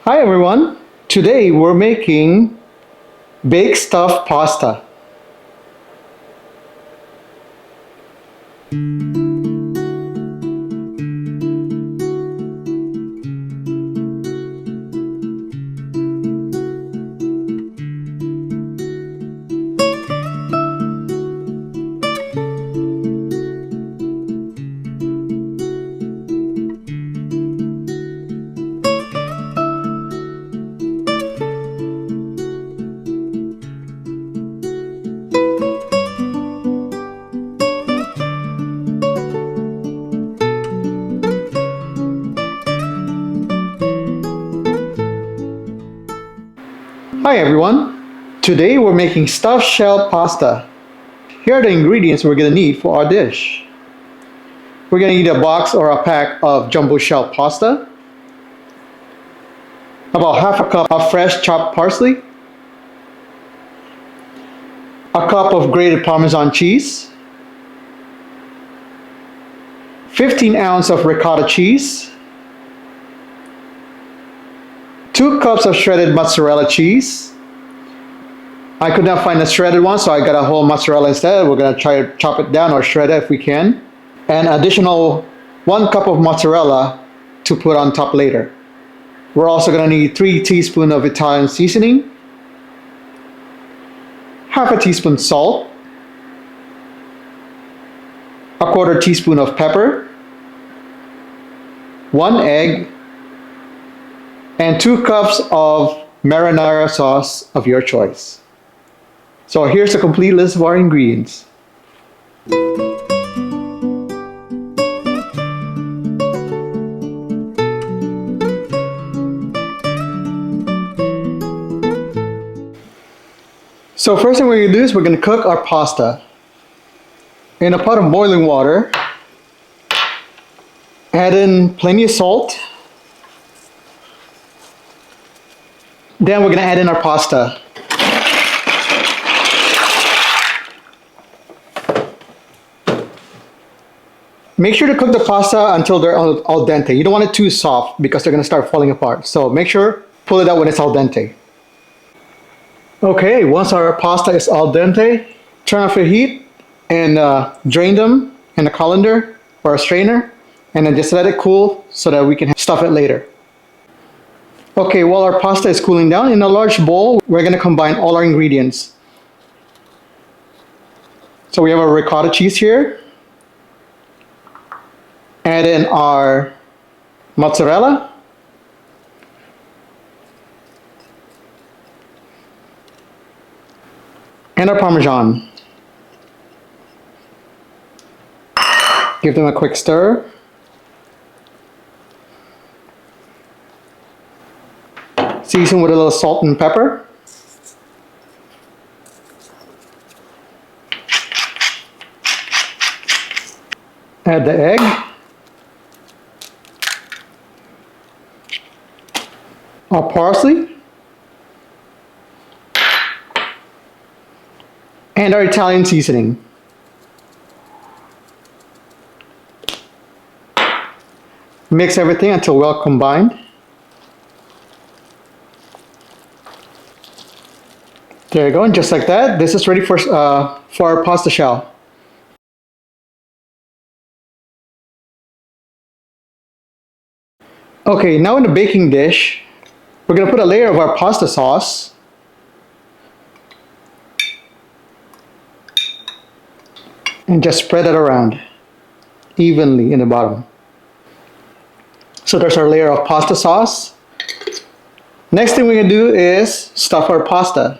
Hi everyone! Today we're making baked stuffed pasta. Hi everyone! Today we're making stuffed shell pasta. Here are the ingredients we're going to need for our dish. We're going to need a box or a pack of jumbo shell pasta, about half a cup of fresh chopped parsley, a cup of grated Parmesan cheese, 15 ounces of ricotta cheese, 2 cups of shredded mozzarella cheese. I could not find a shredded one, so I got a whole mozzarella instead. We're going to try to chop it down or shred it if we can. And additional 1 cup of mozzarella to put on top later. We're also going to need 3 teaspoons of Italian seasoning, half a teaspoon salt, a quarter teaspoon of pepper, 1 egg, and 2 cups of marinara sauce of your choice. So here's a complete list of our ingredients. So first thing we're going to do is we're going to cook our pasta. In a pot of boiling water, add in plenty of salt. Then we're going to add in our pasta. Make sure to cook the pasta until they're al dente. You don't want it too soft because they're going to start falling apart. So make sure, pull it out when it's al dente. Okay, once our pasta is al dente, turn off your heat and drain them in a colander or a strainer, and then just let it cool so that we can stuff it later. Okay, while our pasta is cooling down, in a large bowl, we're going to combine all our ingredients. So we have our ricotta cheese here. Add in our mozzarella. And our Parmesan. Give them a quick stir. Season with a little salt and pepper. Add the egg. Our parsley. And our Italian seasoning. Mix everything until well combined. There you go, and just like that, this is ready for our pasta shell. Okay, now in the baking dish, we're going to put a layer of our pasta sauce. And just spread it around evenly in the bottom. So there's our layer of pasta sauce. Next thing we're going to do is stuff our pasta.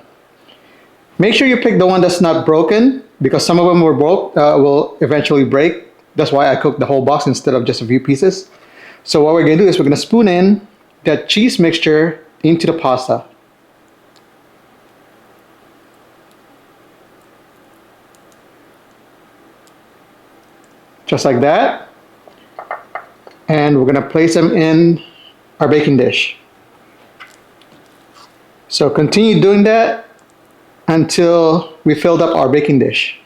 Make sure you pick the one that's not broken, because some of them will eventually break. That's why I cooked the whole box instead of just a few pieces. So what we're going to do is we're going to spoon in that cheese mixture into the pasta. Just like that. And we're going to place them in our baking dish. So continue doing that until we filled up our baking dish.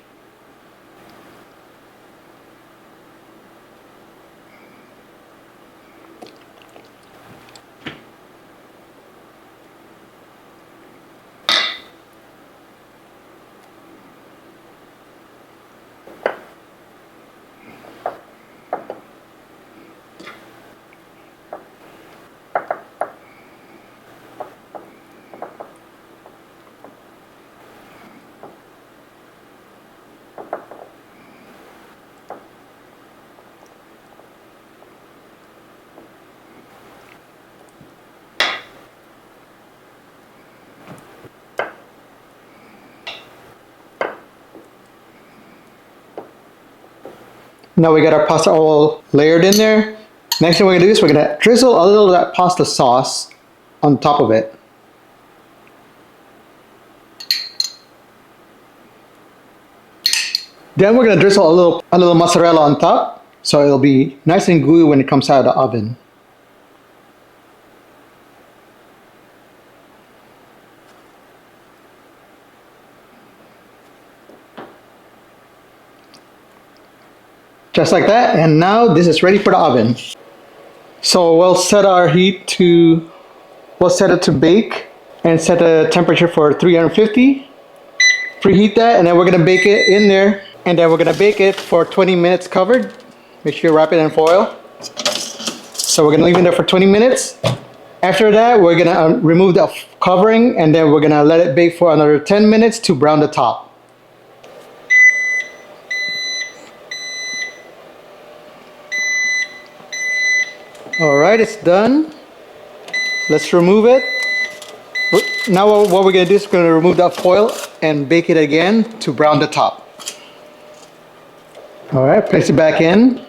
Now we got our pasta all layered in there. Next thing we're gonna do is we're gonna drizzle a little of that pasta sauce on top of it. Then we're gonna drizzle a little mozzarella on top, so it'll be nice and gooey when it comes out of the oven. Just like that, and now this is ready for the oven. So we'll set our heat to, we'll set it to bake and set the temperature for 350. Preheat that, and then we're gonna bake it in there, and then we're gonna bake it for 20 minutes covered. Make sure you wrap it in foil. So we're gonna leave it there for 20 minutes. After that, we're gonna remove the covering, and then we're gonna let it bake for another 10 minutes to brown the top. Alright, it's done. Let's remove it. Now what we're going to do is we're going to remove that foil and bake it again to brown the top. Alright, place it back in.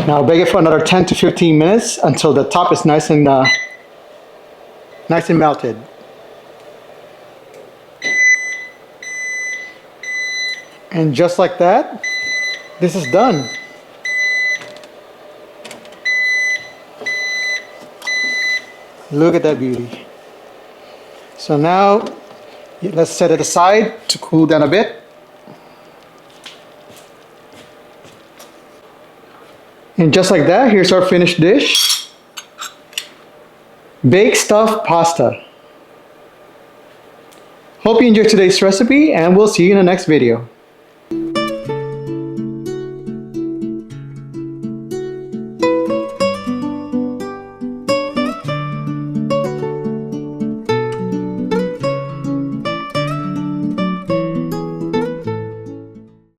Now bake it for another 10 to 15 minutes until the top is nice and melted. And just like that, this is done. Look at that beauty. So now let's set it aside to cool down a bit. And just like that, here's our finished dish. Baked stuffed pasta. Hope you enjoyed today's recipe, and we'll see you in the next video.